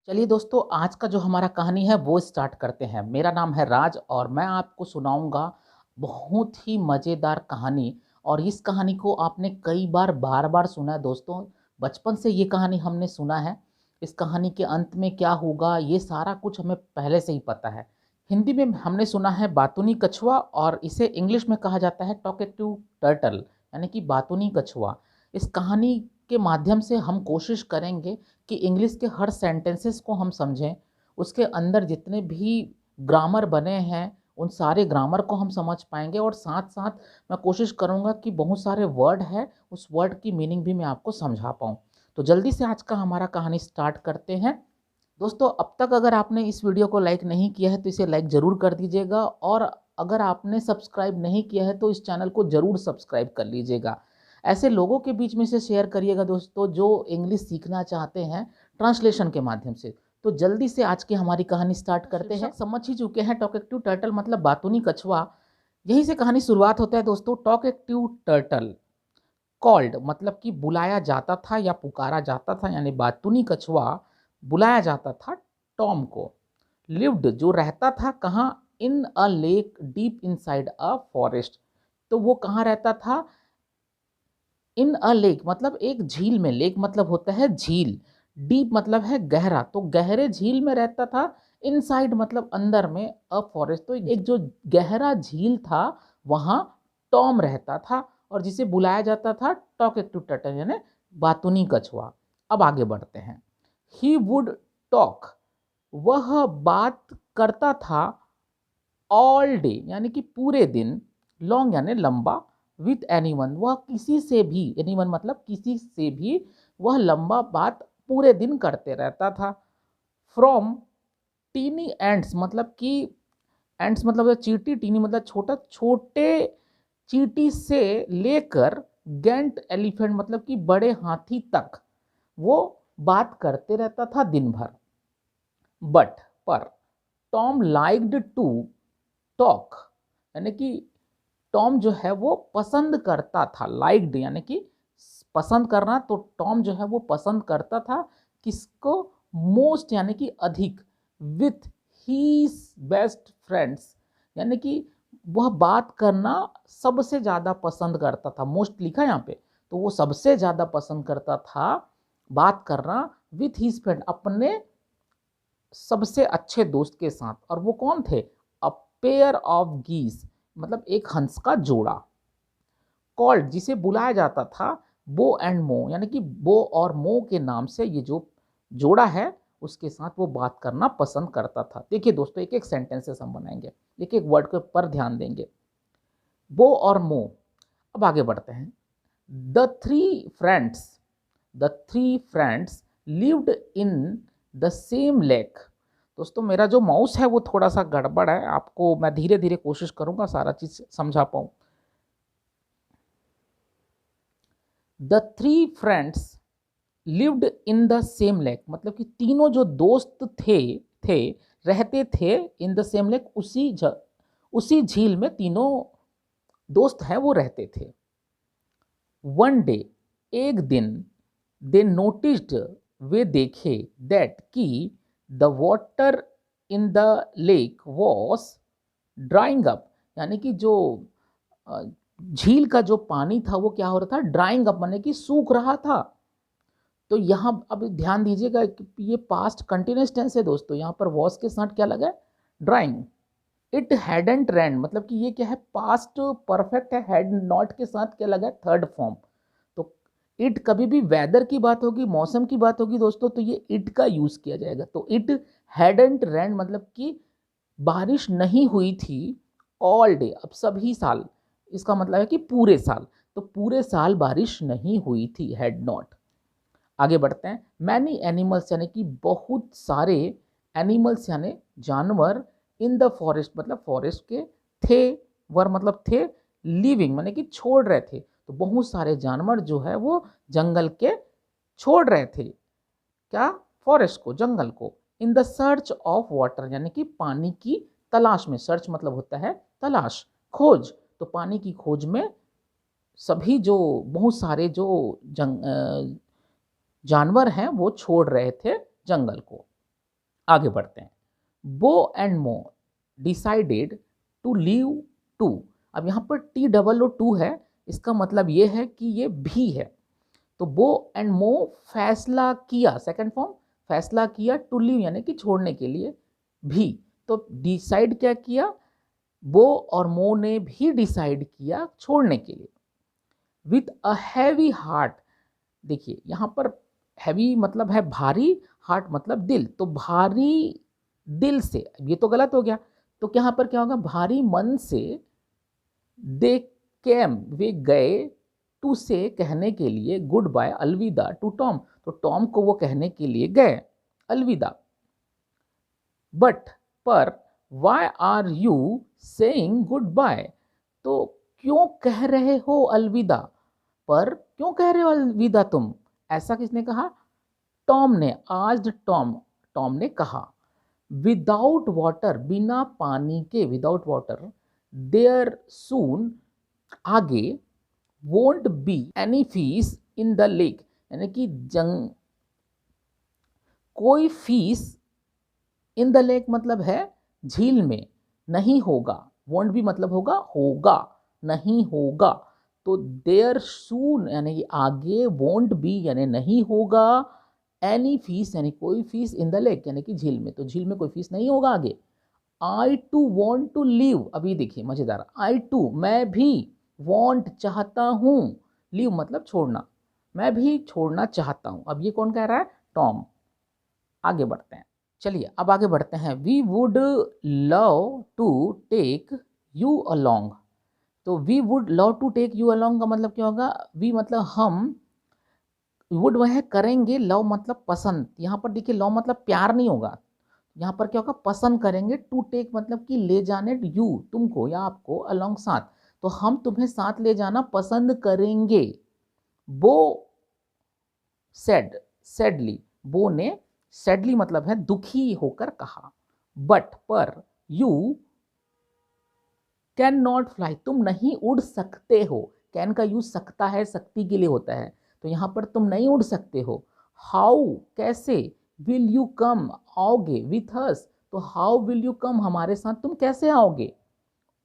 चलिए दोस्तों, आज का जो हमारा कहानी है वो स्टार्ट करते हैं। मेरा नाम है राज और मैं आपको सुनाऊँगा बहुत ही मज़ेदार कहानी। और इस कहानी को आपने कई बार-बार सुना है दोस्तों। बचपन से ये कहानी हमने सुना है। इस कहानी के अंत में क्या होगा ये सारा कुछ हमें पहले से ही पता है। हिंदी में हमने सुना है बातूनी कछुआ और इसे इंग्लिश में कहा जाता है टॉकेटिव टर्टल, यानी कि बातूनी कछुआ। इस कहानी के माध्यम से हम कोशिश करेंगे कि इंग्लिश के हर सेंटेंसेस को हम समझें, उसके अंदर जितने भी ग्रामर बने हैं उन सारे ग्रामर को हम समझ पाएंगे। और साथ साथ मैं कोशिश करूंगा कि बहुत सारे वर्ड है उस वर्ड की मीनिंग भी मैं आपको समझा पाऊँ। तो जल्दी से आज का हमारा कहानी स्टार्ट करते हैं। दोस्तों, अब तक अगर आपने इस वीडियो को लाइक नहीं किया है तो इसे लाइक ज़रूर कर दीजिएगा, और अगर आपने सब्सक्राइब नहीं किया है तो इस चैनल को ज़रूर सब्सक्राइब कर लीजिएगा। ऐसे लोगों के बीच में इसे शेयर करिएगा दोस्तों जो इंग्लिश सीखना चाहते हैं ट्रांसलेशन के माध्यम से। तो जल्दी से आज की हमारी कहानी स्टार्ट करते हैं। समझ ही चुके हैं, टॉकेटिव टर्टल मतलब बातूनी कछुआ। यहीं से कहानी शुरुआत होता है दोस्तों। टॉकेटिव टर्टल कॉल्ड मतलब कि बुलाया जाता था या पुकारा जाता था, यानी बातूनी कछुआ बुलाया जाता था टॉम को। लिव्ड जो रहता था कहाँ, in a lake deep inside a forest. तो वो कहाँ रहता था? इन अ लेक मतलब एक झील में। लेक मतलब होता है झील, डीप मतलब है गहरा, तो गहरे झील में रहता था। इनसाइड मतलब अंदर में, अ फॉरेस्ट तो एक जो गहरा झील था वहाँ टॉम रहता था और जिसे बुलाया जाता था टॉकेटिव टर्टल यानी बातूनी कछुआ। अब आगे बढ़ते हैं। ही वुड टॉक वह बात करता था, ऑल डे यानी कि पूरे दिन, लॉन्ग यानी लंबा, विथ एनीवन वह किसी से भी, एनीवन मतलब किसी से भी वह लंबा बात पूरे दिन करते रहता था। फ्रॉम टीनी एंड्स मतलब कि एंड्स मतलब चींटी, टीनी मतलब छोटा, छोटे चींटी से लेकर गेंट एलिफेंट मतलब कि बड़े हाथी तक वो बात करते रहता था दिन भर। बट पर टॉम लाइक्ड टू टॉक यानी कि टॉम जो है वो पसंद करता था। लाइक्ड यानी कि पसंद करना, तो टॉम जो है वो पसंद करता था किसको? मोस्ट यानी कि अधिक, विथ हीज बेस्ट फ्रेंड्स यानी कि वह बात करना सबसे ज़्यादा पसंद करता था। मोस्ट लिखा यहाँ पे, तो वो सबसे ज़्यादा पसंद करता था बात करना विथ हीज फ्रेंड, अपने सबसे अच्छे दोस्त के साथ। और वो कौन थे? अ पेयर ऑफ गीस मतलब एक हंस का जोड़ा। कॉल्ड जिसे बुलाया जाता था बो एंड मो यानी कि बो और मो के नाम से ये जो जोड़ा है उसके साथ वो बात करना पसंद करता था। देखिए दोस्तों, एक एक सेंटेंसेस हम बनाएंगे, एक एक वर्ड के ऊपर ध्यान देंगे। बो और मो। अब आगे बढ़ते हैं। The three friends the three friends lived in the same lake. दोस्तों, मेरा जो माउस है वो थोड़ा सा गड़बड़ है, आपको मैं धीरे धीरे कोशिश करूंगा सारा चीज समझा पाऊं। The three friends lived in the same lake मतलब कि तीनों जो दोस्त थे रहते थे इन द सेम लेक, उसी झील में तीनों दोस्त हैं वो रहते थे। वन डे एक दिन, दे नोटिस्ड वे देखे, दैट कि the water in the lake was drawing up यानी कि जो अ, झील का जो पानी था वो क्या हो रहा था? ड्राइंग अप यानी कि सूख रहा था। तो यहाँ अब ध्यान दीजिएगा कि ये पास्ट कंटिन्यूस टेंस है दोस्तों। यहाँ पर वॉज के साथ क्या लगा है? ड्राइंग। इट हैडंट रैन मतलब कि ये क्या है? पास्ट परफेक्ट है। हैड नॉट के साथ क्या लगा है? Third form. तो इट कभी भी वेदर की बात होगी, मौसम की बात होगी दोस्तों, तो ये इट का यूज किया जाएगा। तो इट हैडंट रैन मतलब कि बारिश नहीं हुई थी ऑल डे, अब सभी साल, इसका मतलब है कि पूरे साल। तो पूरे साल बारिश नहीं हुई थी, हैड नॉट। आगे बढ़ते हैं। मैनी एनिमल्स यानी कि बहुत सारे, एनिमल्स यानी जानवर, इन द फॉरेस्ट मतलब फॉरेस्ट के, थे वर मतलब थे, लिविंग माने कि छोड़ रहे थे। तो बहुत सारे जानवर जो है वो जंगल के छोड़ रहे थे। क्या? फॉरेस्ट को, जंगल को। In the search of water यानी कि पानी की तलाश में। सर्च मतलब होता है तलाश, खोज। तो पानी की खोज में सभी जो बहुत सारे जो जानवर हैं वो छोड़ रहे थे जंगल को। आगे बढ़ते हैं। बो एंड मो डिसाइडेड टू लीव टू। अब यहाँ पर टी डबल ओ टू है, इसका मतलब ये है कि ये भी है। तो बो एंड मो फैसला किया, सेकंड फॉर्म फैसला किया टू लीव यानी कि छोड़ने के लिए भी। तो डिसाइड क्या किया, बो और मो ने भी डिसाइड किया छोड़ने के लिए। विथ अ हैवी हार्ट, देखिए यहाँ पर हैवी मतलब है भारी, हार्ट मतलब दिल, तो भारी दिल से, ये तो गलत हो गया, तो यहाँ पर क्या होगा, भारी मन से दे केम वे गए टू से कहने के लिए गुड बाय अलविदा टू टॉम, तो टॉम को वो कहने के लिए गए अलविदा। बट पर why are you saying goodbye, तो क्यों कह रहे हो अलविदा, पर क्यों कह रहे हो अलविदा तुम, ऐसा किसने कहा, टॉम ने, आज टॉम, टॉम ने कहा। विदाउट वाटर, बिना पानी के, विदाउट वाटर, देयर सून, आगे, won't be any fish in the lake, यानी कि जंग, कोई फिश इन द लेक मतलब है झील में, नहीं होगा, वोंट बी मतलब होगा होगा, नहीं होगा, तो देयर सून यानी कि आगे, वोंट बी यानी नहीं होगा, एनी फिश यानी कोई फिश इन द लेक यानी कि झील में, तो झील में कोई फिश नहीं होगा आगे। आई टू वॉन्ट टू लीव, अभी देखिए मजेदार, आई टू मैं भी, वॉन्ट चाहता हूँ, लीव मतलब छोड़ना, मैं भी छोड़ना चाहता हूँ। अब ये कौन कह रहा है, टॉम। आगे बढ़ते हैं, चलिए अब आगे बढ़ते हैं। We would love to take you along, तो we would love to take you along का मतलब क्या होगा, वी मतलब हम, वुड वह करेंगे, लव मतलब पसंद, यहाँ पर देखिए लव मतलब प्यार नहीं होगा, यहाँ पर क्या होगा, पसंद करेंगे, टू टेक मतलब कि ले जाने, यू तुमको या आपको, अलोंग साथ, तो हम तुम्हें साथ ले जाना पसंद करेंगे। बो सेड, सैडली, बो ने, सैडली मतलब है दुखी होकर कहा। बट पर, यू कैन नॉट फ्लाई, तुम नहीं उड़ सकते हो, कैन का यूज सकता है, शक्ति के लिए होता है, तो यहाँ पर तुम नहीं उड़ सकते हो। हाउ कैसे, विल यू कम आओगे विथ अस, तो हाउ विल यू कम हमारे साथ तुम कैसे आओगे।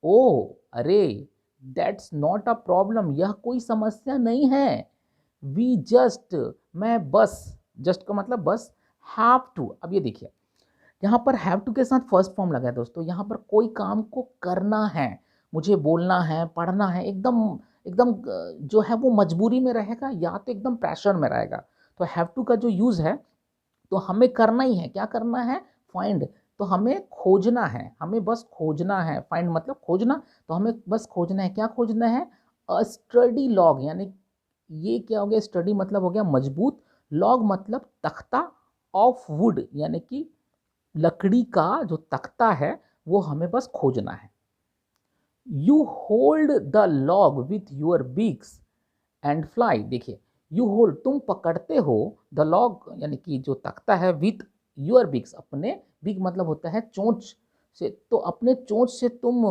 ओ अरे, दैट्स नॉट अ प्रॉब्लम, यह कोई समस्या नहीं है। वी जस्ट, मैं बस, जस्ट का मतलब बस, हैव टू, अब ये देखिए यहाँ पर हैव टू के साथ फर्स्ट फॉर्म लगा है दोस्तों, यहाँ पर कोई काम को करना है, मुझे बोलना है, पढ़ना है, एकदम एकदम जो है वो मजबूरी में रहेगा या तो एकदम प्रेशर में रहेगा, तो हैव टू का जो यूज है, तो हमें करना ही है, क्या करना है, फाइंड, तो हमें खोजना है, हमें बस खोजना है, फाइंड मतलब खोजना, तो हमें बस खोजना है, क्या खोजना है, अ स्टडी लॉग, यानी ये क्या हो गया, स्टडी मतलब हो गया मजबूत, लॉग मतलब तख्ता, ऑफ वुड यानी कि लकड़ी का जो तख्ता है वो हमें बस खोजना है। You hold the log with your beaks and fly, देखिए यू होल्ड तुम पकड़ते हो, द लॉग यानी कि जो तख्ता है, विथ योर बीक्स अपने, बीक मतलब होता है चोंच से, तो अपने चोंच से तुम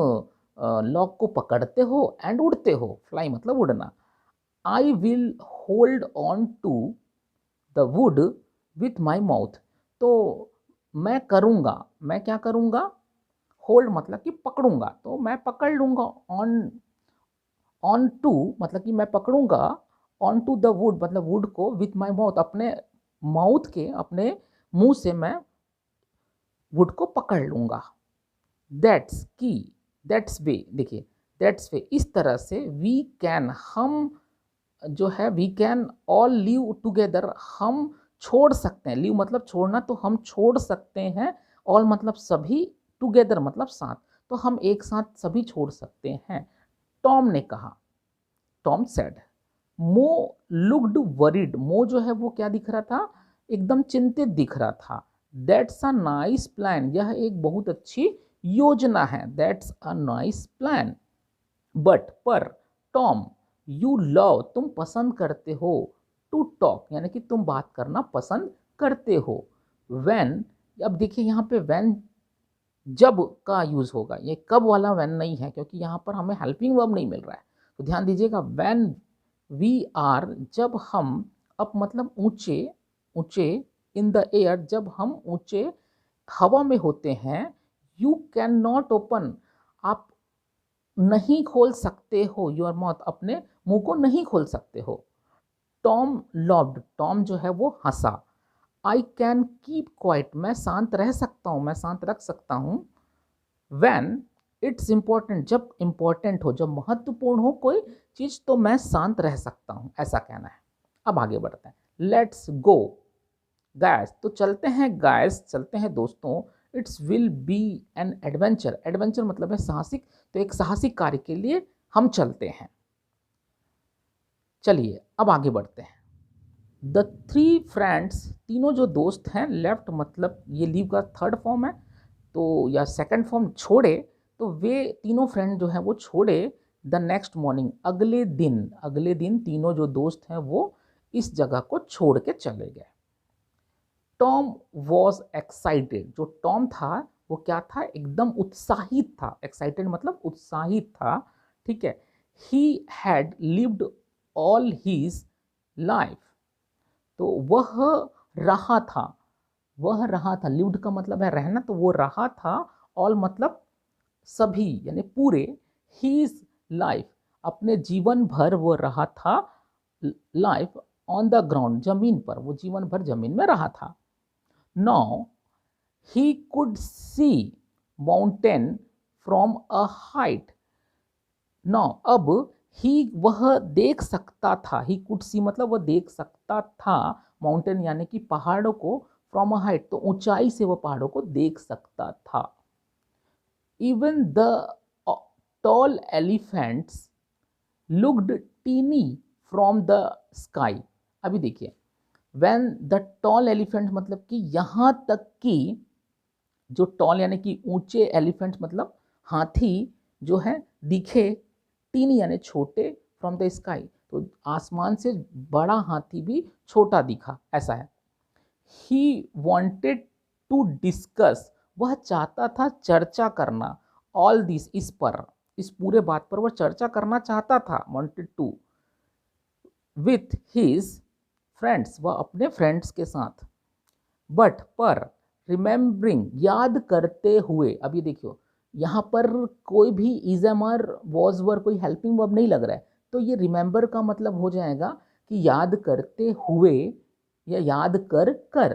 लॉग को पकड़ते हो, एंड उड़ते हो, फ्लाई मतलब उड़ना। I will hold on to the wood with my mouth, तो मैं करूँगा, मैं क्या करूँगा, होल्ड मतलब कि पकड़ूंगा, तो मैं पकड़ लूँगा, ऑन, ऑन टू मतलब कि मैं पकड़ूंगा, ऑन टू द वुड मतलब वुड को, विथ माई माउथ अपने माउथ के, अपने मुंह से मैं वुड को पकड़ लूँगा। दैट्स की, दैट्स वे, देखिए दैट्स वे, इस तरह से वी कैन, हम जो है, we can all live together, हम छोड़ सकते हैं, लिव मतलब छोड़ना, तो हम छोड़ सकते हैं, ऑल मतलब सभी, टुगेदर मतलब साथ, तो हम एक साथ सभी छोड़ सकते हैं। टॉम ने कहा, टॉम सेड। मो लुक्ड वरीड, मो जो है वो क्या दिख रहा था, एकदम चिंतित दिख रहा था। दैट्स अ नाइस प्लान, यह एक बहुत अच्छी योजना है, that's a nice plan. But पर, टॉम, यू लव तुम पसंद करते हो, टू टॉक यानी कि तुम बात करना पसंद करते हो। व्हेन, अब देखिए यहाँ पे व्हेन जब का यूज होगा, ये कब वाला व्हेन नहीं है, क्योंकि यहाँ पर हमें हेल्पिंग वर्ब नहीं मिल रहा है, तो ध्यान दीजिएगा। व्हेन वी आर, जब हम, अप मतलब ऊंचे, ऊंचे, इन द एयर जब हम ऊंचे हवा में होते हैं, यू कैन नॉट ओपन, आप नहीं खोल सकते हो, योर माउथ, अपने मुंह को नहीं खोल सकते हो। टॉम लॉब्ड, टॉम जो है वो हंसा। आई कैन कीप क्वाइट, मैं शांत रह सकता हूँ, मैं शांत रख सकता हूँ। वैन इट्स इंपॉर्टेंट, जब इंपॉर्टेंट हो, जब महत्वपूर्ण हो कोई चीज, तो मैं शांत रह सकता हूँ, ऐसा कहना है। अब आगे बढ़ते हैं, लेट्स गो गाइस, तो चलते हैं गाइस, चलते हैं दोस्तों। It's will be an adventure, adventure मतलब है साहसिक, तो एक साहसिक कार्य के लिए हम चलते हैं। चलिए अब आगे बढ़ते हैं। द थ्री फ्रेंड्स, तीनों जो दोस्त हैं, लेफ्ट मतलब ये लीव का थर्ड फॉर्म है, तो या सेकंड फॉर्म छोड़े, तो वे तीनों फ्रेंड जो हैं वो छोड़े द नेक्स्ट मॉर्निंग, अगले दिन, अगले दिन तीनों जो दोस्त हैं वो इस जगह को छोड़ के चले गए। टॉम वॉज एक्साइटेड, जो टॉम था वो क्या था, एकदम उत्साहित था, एक्साइटेड मतलब उत्साहित था, ठीक है। He had lived all his life, तो वह रहा था, वह रहा था, लिव्ड का मतलब है रहना, तो वो रहा था, ऑल मतलब सभी यानी पूरे, हीज लाइफ अपने जीवन भर वो रहा था, लाइफ ऑन द ग्राउंड जमीन पर, वो जीवन भर जमीन में रहा था। Now he could see mountain from a height, now अब ही वह देख सकता था, ही कुड सी मतलब वह देख सकता था, माउंटेन यानी कि पहाड़ों को, फ्रॉम अ हाइट तो ऊंचाई से वह पहाड़ों को देख सकता था। Even the tall elephants looked tiny from the sky. अभी देखिए, व्हेन द टॉल एलिफेंट मतलब कि यहाँ तक कि जो टॉल यानी कि ऊंचे, एलिफेंट मतलब हाथी जो है दिखे, टीनी यानी छोटे, फ्रॉम द स्काई तो आसमान से बड़ा हाथी भी छोटा दिखा, ऐसा है। ही वॉन्टेड टू डिस्कस, वह चाहता था चर्चा करना, ऑल दिस, इस पर, इस पूरे बात पर वह चर्चा करना चाहता था, wanted to, with his friends, वह अपने फ्रेंड्स के साथ। बट पर, रिमेम्बरिंग याद करते हुए, अब ये देखियो यहाँ पर कोई भी इजमर वॉज वर कोई हेल्पिंग वर्ब नहीं लग रहा है, तो ये रिमेंबर का मतलब हो जाएगा कि याद करते हुए या याद कर कर,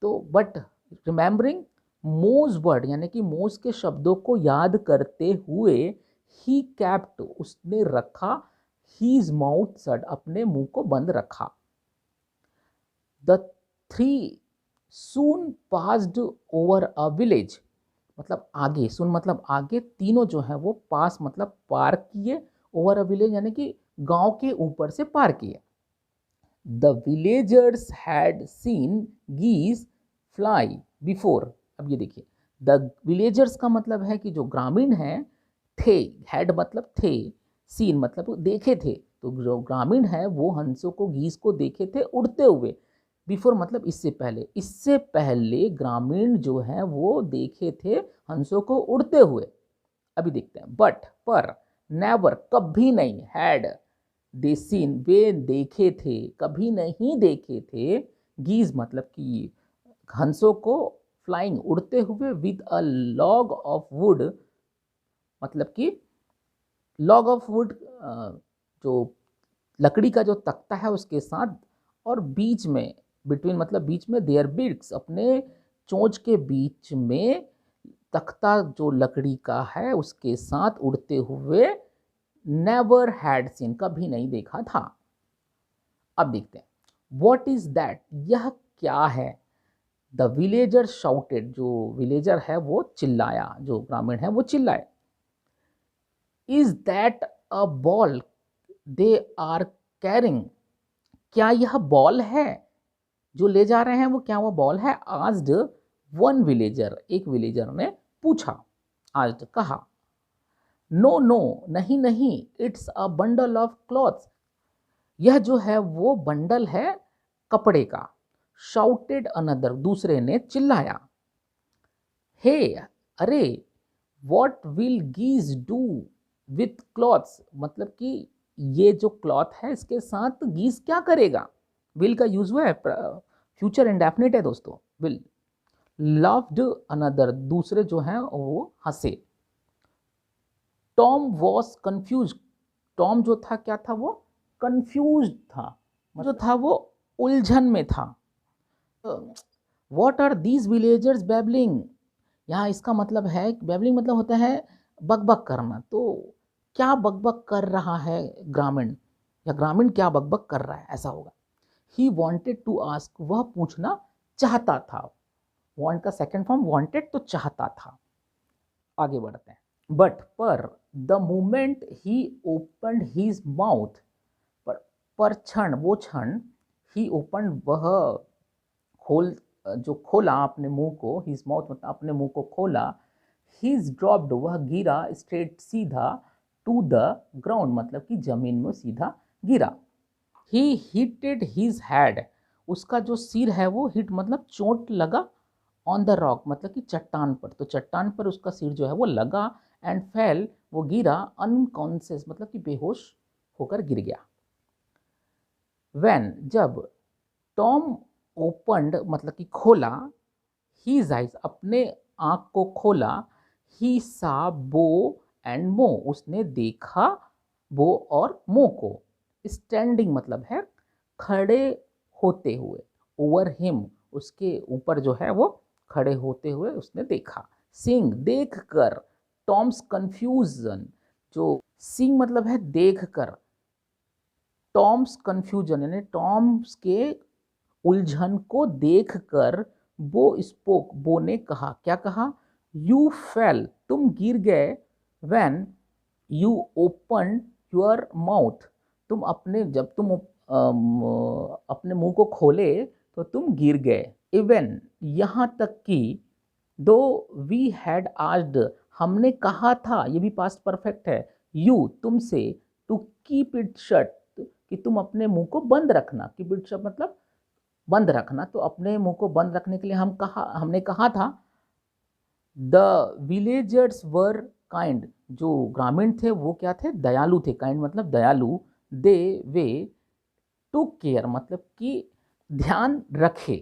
तो बट रिमेम्बरिंग मोज वर्ड यानी कि मोज के शब्दों को याद करते हुए, ही कैप्ट उसने रखा, हीज माउथ शट अपने मुंह को बंद रखा। The three soon passed over a village, मतलब आगे, सुन मतलब आगे, तीनों जो है वो पास मतलब पार किए, ओवर अ विलेज यानी कि गांव के ऊपर से पार किए। The villagers had seen geese fly before, अब ये देखिए, द विलेजर्स का मतलब है कि जो ग्रामीण हैं, थे, हैड मतलब थे, सीन मतलब देखे थे, तो जो ग्रामीण है वो हंसों को, गीज को देखे थे उड़ते हुए, बिफोर मतलब इससे पहले, इससे पहले ग्रामीण जो है वो देखे थे हंसों को उड़ते हुए। अभी देखते हैं, बट पर, नेवर कभी नहीं, हैड दे सीन वे देखे थे, कभी नहीं देखे थे, गीज मतलब कि हंसों को, फ्लाइंग उड़ते हुए, with a log of would मतलब कि लॉग ऑफ वुड जो लकड़ी का जो तख्ता है उसके साथ, और बीच में, बिटवीन मतलब बीच में, देयर बिट्स अपने चोंच के बीच में तख्ता जो लकड़ी का है उसके साथ उड़ते हुए, नेवर हैड सीन कभी नहीं देखा था। अब देखते हैं, व्हाट इज दैट, यह क्या है। द विलेजर शाउटेड, जो विलेजर है वो चिल्लाया, जो ग्रामीण है वो चिल्लाए। Is that a ball they are carrying, क्या यह बॉल है जो ले जा रहे हैं वो, क्या वो बॉल है। आज्ड वन विलेजर, एक विलेजर ने पूछा, आज्ड कहा। नो नो नहीं नहीं, it's a bundle of clothes, यह जो है वो बंडल है कपड़े का। शाउटेड अनदर, दूसरे ने चिल्लाया। हे अरे, what will geese do with clothes, मतलब कि ये जो क्लॉथ है इसके साथ गीज क्या करेगा। विल का यूज हुआ है, फ्यूचर इंडेफिनिट है दोस्तों, विल। लव्ड अनदर, दूसरे जो हैं वो हंसे। टॉम वॉज कंफ्यूज, टॉम जो था क्या था, वो कंफ्यूज था, जो था वो उलझन में था। What are these villagers babbling, यहाँ इसका मतलब है, बैबलिंग मतलब होता है बकबक करना, तो क्या बकबक कर रहा है ग्रामीण, या ग्रामीण क्या बकबक कर रहा है, ऐसा होगा। ही वॉन्टेड टू आस्क, वह पूछना चाहता था, वॉन्ट का सेकेंड फॉर्म वॉन्टेड, तो चाहता था। आगे बढ़ते हैं। बट पर the moment he opened his mouth, पर क्षण, वो क्षण, ही ओपन, वह खोल, जो खोला अपने मुंह को, हिज माउथ मतलब अपने मुंह को खोला, हिज ड्रॉप्ड, वह गिरा, स्ट्रेट सीधा, टू द ग्राउंड मतलब कि जमीन में सीधा गिरा। ही हिटेड हिज हेड, उसका जो सिर है वो हिट मतलब चोट लगा, ऑन द रॉक मतलब कि चट्टान पर, तो चट्टान पर उसका सिर जो है वो लगा, एंड फेल, वो गिरा, अनकॉन्शियस मतलब कि बेहोश होकर गिर गया। व्हेन, जब, टॉम ओपन्ड मतलब कि खोला, हीज आइज, अपने आँख को खोला, ही सा बो एंड मो, उसने देखा बो और मो को, स्टैंडिंग मतलब है खड़े होते हुए, ओवर हिम, उसके ऊपर जो है वो खड़े होते हुए उसने देखा। सीइंग, देख कर, टॉम्स कंफ्यूजन, जो सीइंग मतलब है देख कर, टॉम्स कंफ्यूजन यानी टॉम्स के उलझन को देखकर, बो स्पोक, बो ने कहा, क्या कहा, यू फेल, तुम गिर गए, when you open your mouth, तुम अपने, जब तुम अपने मुंह को खोले तो तुम गिर गए। इवन, यहाँ तक कि, दो वी हैड आस्क्ड, हमने कहा था, ये भी पास्ट परफेक्ट है, यू, तुमसे, टू कीप इट शट, कि तुम अपने मुंह को बंद रखना, कीप इट शट मतलब बंद रखना, तो अपने मुंह को बंद रखने के लिए हमने कहा था। द विलेजर्स वर काइंड, जो ग्रामीण थे वो क्या थे, दयालु थे, काइंड मतलब दयालु, दे वे टुक केयर मतलब कि ध्यान रखे,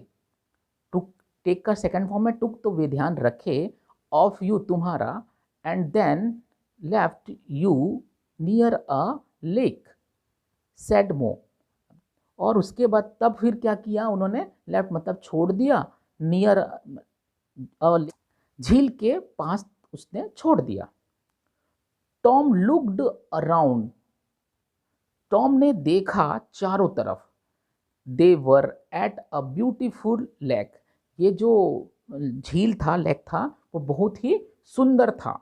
टुक, टेक का सेकंड फॉर्म है टुक, तो वे ध्यान रखे, ऑफ यू, तुम्हारा, and then left you near a lake, said Mo, और उसके बाद तब फिर क्या किया उन्होंने, लेफ्ट मतलब छोड़ दिया, नियर, झील के पास उसने छोड़ दिया। टॉम लुक्ड अराउंड, टॉम ने देखा चारों तरफ, they were at a beautiful lake, ये जो झील था, लेक था, वो बहुत ही सुंदर था।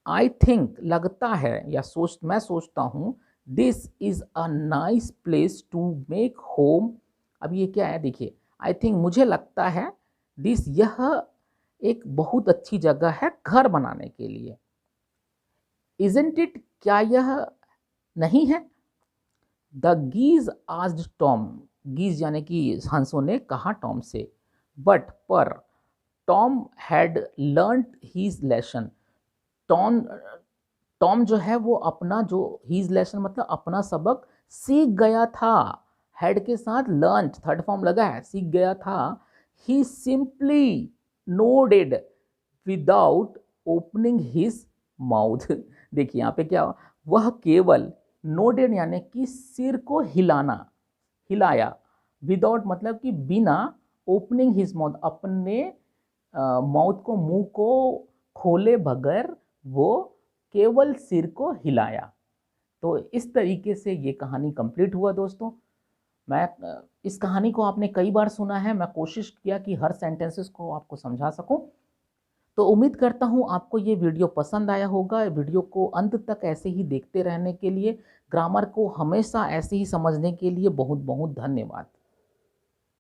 आई थिंक, लगता है, या मैं सोचता हूँ, this is a nice place to make home, अब ये क्या है देखिए, आई थिंक मुझे लगता है, दिस, यह एक बहुत अच्छी जगह है घर बनाने के लिए। इजंट इट, क्या यह नहीं है। The geese asked Tom, geese यानी कि हंसों ने कहा टॉम से, बट पर, Tom had learned his lesson, Tom Tom जो है वो अपना जो हीज लेसन मतलब अपना सबक सीख गया था, हेड के साथ लर्न, थर्ड फॉर्म लगा है, सीख गया था। He simply nodded without opening his mouth, देखिए यहाँ पे क्या, वह केवल, नोडेड यानी कि सिर को हिलाना, हिलाया, विदाउट मतलब कि बिना, ओपनिंग हिज माउथ अपने माउथ को, मुंह को खोले बगैर वो केवल सिर को हिलाया। तो इस तरीके से ये कहानी कंप्लीट हुआ दोस्तों। मैं इस कहानी को आपने कई बार सुना है, मैं कोशिश किया कि हर सेंटेंसेस को आपको समझा सकूं। तो उम्मीद करता हूं आपको ये वीडियो पसंद आया होगा। वीडियो को अंत तक ऐसे ही देखते रहने के लिए, ग्रामर को हमेशा ऐसे ही समझने के लिए बहुत बहुत धन्यवाद।